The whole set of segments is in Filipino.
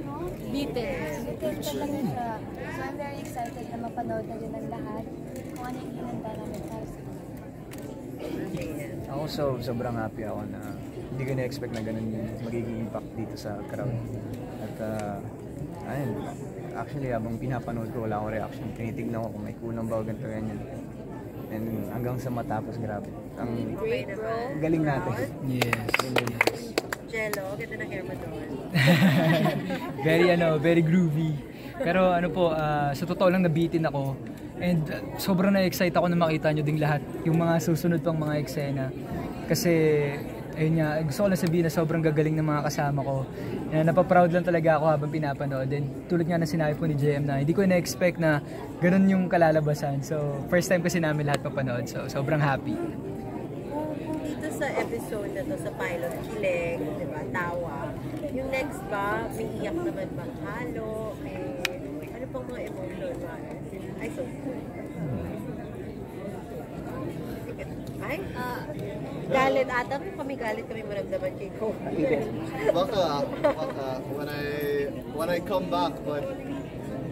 no? Beaten. Beaten talaga siya. So I'm very excited na mapanood na din ng lahat kung ano yung hinanda namin para sa Ako sobrang happy ako na hindi ko na-expect na ganun yung magiging impact dito sa crowd. At ayun, actually habang pinapanood ko wala akong reaction. Tinitignan ko kung may kulang ba o ganito ganyan. And hanggang sa matapos, grabe. Ang galing natin. Yes. Jello, ganda ng hair mo doon. Very groovy. Pero ano po, sa totoo lang nabitin ako. And sobrang na-excite ako na makita nyo ding lahat yung mga susunod pang mga eksena. Kasi ayun nga, gusto ko lang sabihin na sobrang gagaling ng mga kasama ko. Napaproud lang talaga ako habang pinapanood. And tulad nga na sinabi po ni JM na hindi ko na-expect na ganun yung kalalabasan. So first time kasi namin lahat papanood. So sobrang happy. Kung dito sa episode na to, sa pilot, kilig, diba, tawa. Yung next ba, may iyak naman bang halo? May ano pang mga emotion ba? Ay, so ay, galit ata. Kami galit kami maramdaman kay Kobe. Baka when I come back, but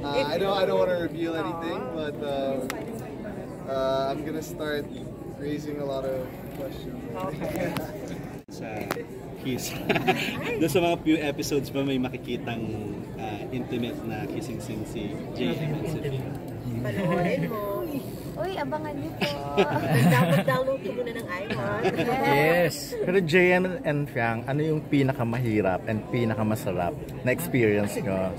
I don't want to reveal anything, but I'm gonna start raising a lot of questions. Okay. Sa kiss. Doon sa mga few episodes pa may makikitang intimate na kissing scene si JM and Sophia. Panoorin mo. Uy, abangan niyo po. Dapat download ko muna ng iPhone. Yes. Pero JM and Fiang, ano yung pinakamahirap and pinakamasarap na experience nyo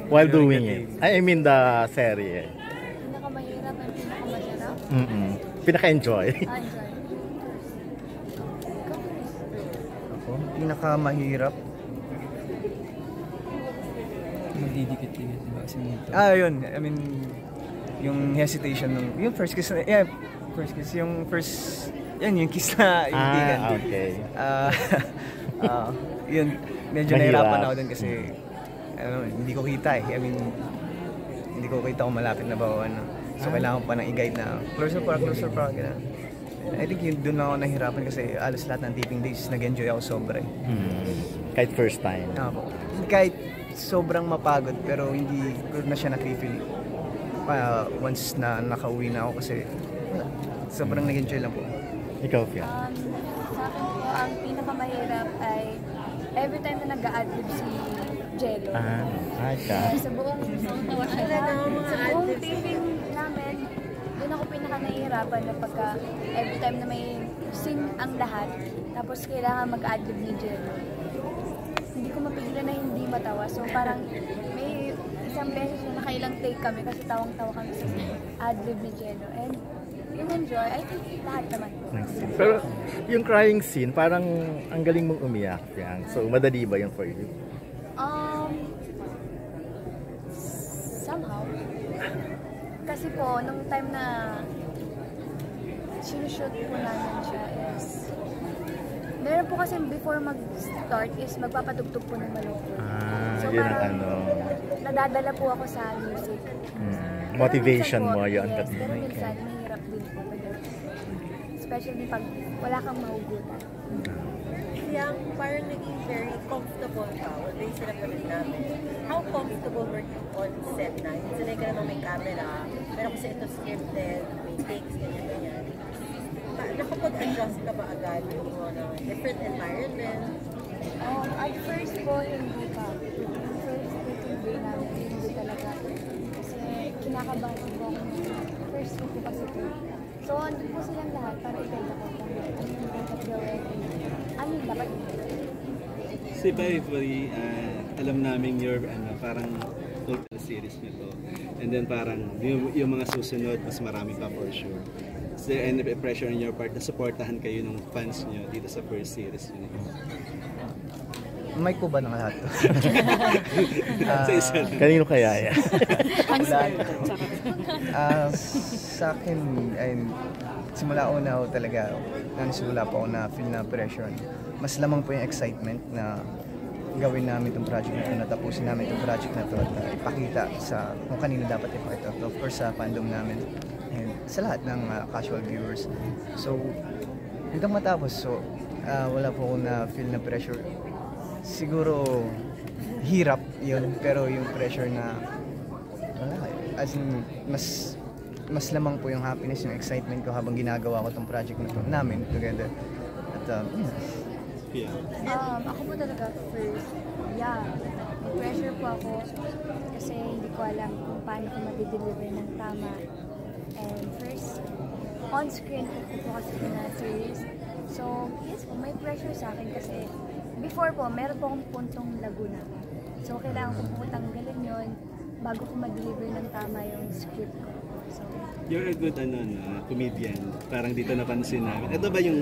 while doing it? I mean the serie. Pinakamahirap at pinakamasarap. Pinaka-enjoy. Enjoy. Ako, pinakamahirap. Magdidikit-dikit, diba? Kasi Yun. I mean, yung hesitation nung yung first kiss yung first yung kiss na ibigan. Okay. Yun medyo nahirapan ako din kasi hindi ko kita I mean hindi ko kita kung malapit na ba o ano. So kailangan pa nang i-guide na closer pa ganun. I think yun doon ako nahirapan kasi alas lahat ng taping days nag-enjoy ako sobra. Kahit first time. Kahit sobrang mapagod pero hindi ko na siya na-feel once na nakauwi na ako kasi sobrang nag-enjoy lang po. Ikaw, Fiang? Sa akin po, ang pinakamahirap ay every time na nag-a-adlib si Jello. Sa buong taping namin, doon ako pinaka-nahihirapan na pagka every time na may scene ang lahat, tapos kailangan mag-adlib ni Jello. Hindi ko mapigilan na hindi matawa. So parang may isang beses na nakailang take kami kasi tawang-tawa kami sa adlib ni Jello. And yung enjoy, I think lahat naman po. Pero yung crying scene, parang ang galing mong umiyak, Fiang. So madali ba yun for you? Somehow. Kasi po, nung time na sinushoot po namin siya is meron po kasi before mag-start is magpapatugtog po ng malungkot. So yun ang parang nadadala po ako sa music. Motivation mo yun. Yes, pero minsan mahirap din po. Especially pag wala kang mahugutan. Yang parang naging very comfortable ka when they sila pa rin namin. How comfortable were you on set na? Sanay ka naman may camera, pero kasi ito scripted, may takes, ganyan. Nakapag-adjust ka ba agad yung different environment? At first po, hindi pa. First day namin, hindi talaga. Kasi kinakabahan po ako. First week ko kasi po. So, andun po silang lahat para i-guide ako kung ano yung dapat gawin. Ano yung dapat gawin. Si Paipuri, alam namin your parang total series nito. And then parang yung mga susunod, mas marami pa for sure. Is there any pressure on your part na supportahan kayo ng fans nyo dito sa first series nyo? Mic po ba ng lahat to? Kanino kaya yan? Sa akin, simula una ako talaga, nanisimula po ako na feel na pressure. Mas lamang po yung excitement na gawin namin itong project na ito, natapusin namin itong project na ito at ipakita sa kung kanino dapat ipakita. Of course, sa fandom namin and sa lahat ng casual viewers. So, hanggang matapos, so, wala po ako na feel na pressure. siguro hirap yun, pero yung pressure na wala, as in, mas lamang po yung happiness, yung excitement ko habang ginagawa ko tong project na to, namin together. At Yeah. Ako po talaga first, may pressure po ako kasi hindi ko alam kung paano ko mag-deliver ng tama. And first, on-screen po kasi na series. So, yes po, may pressure sa akin kasi before po, meron po akong puntong Laguna. So, kailangan ko po tanggalin yun bago ko ma-deliver ng tama yung script ko. So, You're a good comedian. Parang dito napansin namin. Ito ba yung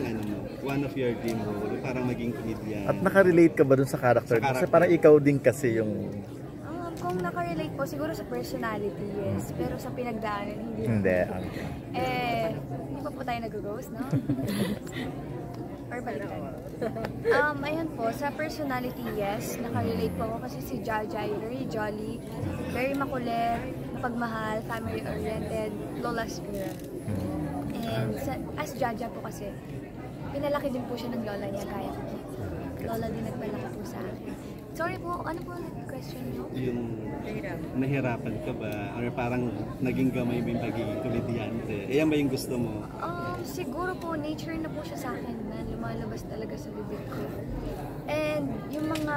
one of your dream role? Parang maging comedian. At nakarelate ka ba dun sa character? Sa character. Kasi parang ikaw din kasi yung... kung nakarelate po, siguro sa personality, yes. Pero sa pinagdaanan, hindi. Hindi pa po tayo nag-ghost, no? Or balikan. Ayun po, sa personality, yes. Nakarelate po ako kasi si Jaja, very jolly, very makulit, mapagmahal, family-oriented, lola's girl. And as Jaja po kasi, pinalaki din po siya ng lola niya, kaya po. Lola din nagpalaki po sa akin. Sorry po, ano po ang question niyo? Yung nahirapan ka ba? Or parang naging gamay mo yung pagiging komedyante? Yan ba yung gusto mo? Siguro po, nature na po siya sa akin na lumalabas talaga sa bibig ko. And yung mga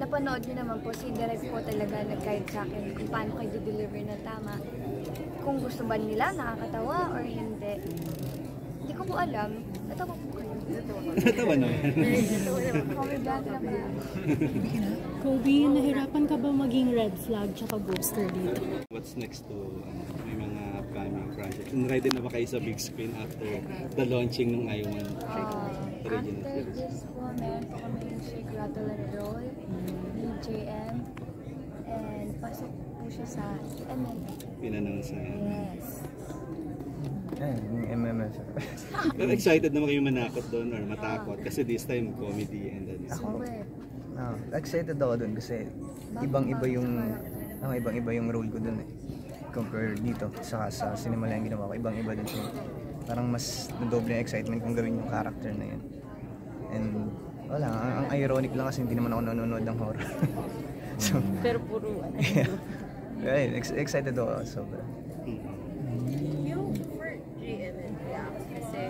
napanood niyo naman po, si Direk po talaga nag-guide sa akin kung paano kayo deliver na tama. Kung gusto ba nila, nakakatawa or hindi. Hindi ko po alam. Natawa po kayo. Natawa naman. Komedyante na pala. Kobe, nahirapan ka ba maging red flag tsaka ghoster dito? What's next to may mga upcoming projects? And ready na ba kayo sa big screen after the launching ng Iwan? After this po, meron po kami yung Shake, Rattle, and Roll, DJM, and pasok po siya sa MMF. Pinannounce na yan. Yes. yung MMF. Pero excited naman kayo manakot doon or matakot? Kasi this time comedy and then... Super. Excited ako dun kasi ibang-iba yung role ko dun eh. Compare dito sa Cinemala yung ginawa ko, ibang-iba din siya. Parang mas doble yung excitement kung gawin yung character na yun. And wala, ang ironic lang kasi hindi naman ako nanonood ng horror. So, Pero puro right, excited ako sobra. Yung for GM and React, kasi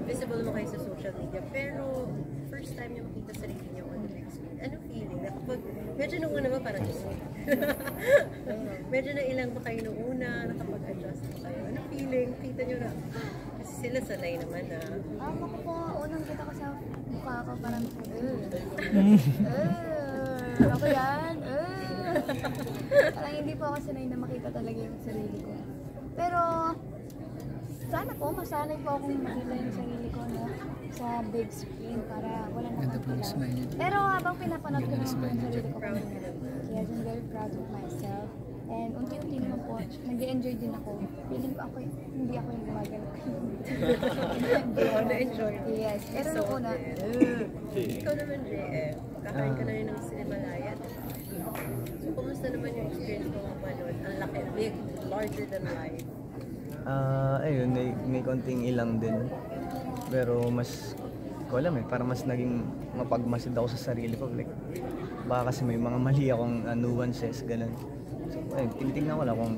visible mo kayo sa social media, pero first time yung makita sarili niyo on the big screen. Anong feeling? Na kapag, medyo nung una ba parang medyo na ilang ba kayo nung una, nakapag-adjust ba kayo? Anong feeling? Kita niyo na, kasi sila sanay naman na. Ako po, unang kita ko sa mukha ko, parang, ako yan, parang hindi po ako sanay na makita talaga yung sarili ko. Pero, sana po, masanay po akong makita yung sarili ko na sa big screen para wala na akong kailangan. Pero habang pinapanood ko naman po yung sarili ko, yes, I'm very proud of myself. And unti-unti naman po, nag-enjoy din ako. Feeling ko hindi ako yung gumagano. Na-enjoy. Yes, pero nung una, Ikaw naman, JM, kakain ka na rin ng Cinemalaya. So, kumusta naman yung experience mo mapanood? Ang laki, big, larger than life. Ayun, may konting ilang din. Pero mas, ko alam eh, parang mas naging mapagmasid ako sa sarili ko. Like, baka kasi may mga mali akong nuances, ganun. So, ayun, tinitingnan ko lang kung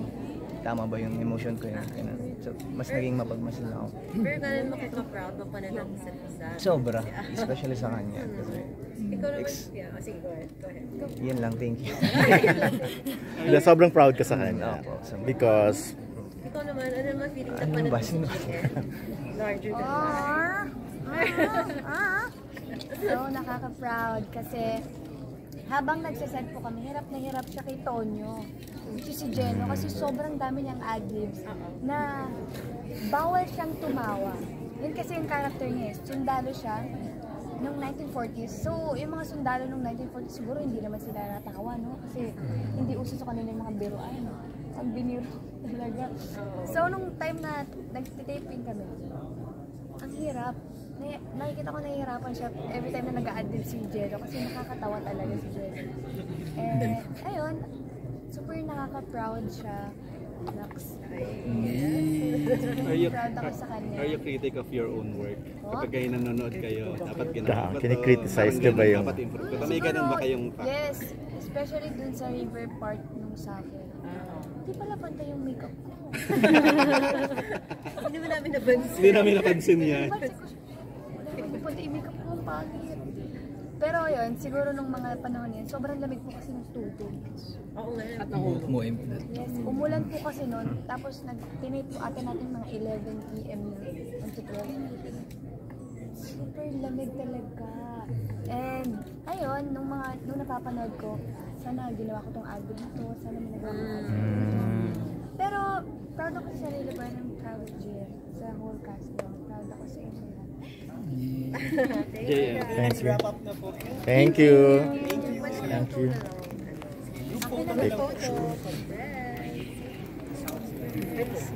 tama ba yung emotion ko yun. Ganun. So, mas naging mapagmasid na ako. Pero ganun makaka-proud mapanood ng isa't isa. Sobra, especially sa kanya. Kasi, Ikaw naman, sige, go ahead. yan lang, thank you. Sobrang proud ka sa kanya. Opo, Because Ikaw naman, ano naman feeling na Ano panood ba? ng Sino? larger than life? So, nakaka-proud kasi habang nagsaset po kami, hirap na hirap siya kay Tonyo, which is si Jeno, kasi sobrang dami niyang ad-libs na bawal siyang tumawa. Yun kasi yung character niya, sundalo siya noong 1940s. So, yung mga sundalo noong 1940s, siguro hindi naman sila natawa, no? Kasi hindi uso sa kanila yung mga biruan. Ang biniro talaga. So, nung time na nag-taping kami, ang hirap. Nakikita ko nahihirapan siya every time na nag-a-adlib si Jero kasi nakakatawa talaga si Jero. Eh, ayun, super nakaka-proud siya. Lux. Are you, Proud ako sa kanya. are you critic of your own work? Kapag kayo nanonood kayo, dapat ginagawa to. Kini-criticize parang niyo ba ganun, yung- dapat improve. Pero may ganun ba kayong factor? Yes, especially dun sa river part nung suffer. Hindi pala pantay yung makeup ko. Hindi mo namin nabansin. Hindi namin napansin yan. Hindi pantay yung makeup ko, ang pangit. Pero yun, siguro nung mga panahon yan, sobrang lamig po kasi ng tubig. Oo nga. Yes, umulan po kasi noon. Tapos nag-tinate po ata natin mga 11 PM na until 12. Super lamig talaga. And ayun, nung napapanood ko, sana ginawa ko tong album na to, sana may nagawa ko album na to. Pero proud ako sa sarili ko and I'm proud of Jill, sa whole cast ko. Proud ako sa inyo. Yeah. Thank you. Thank you. Thank you. Akin na ng photo. Yes.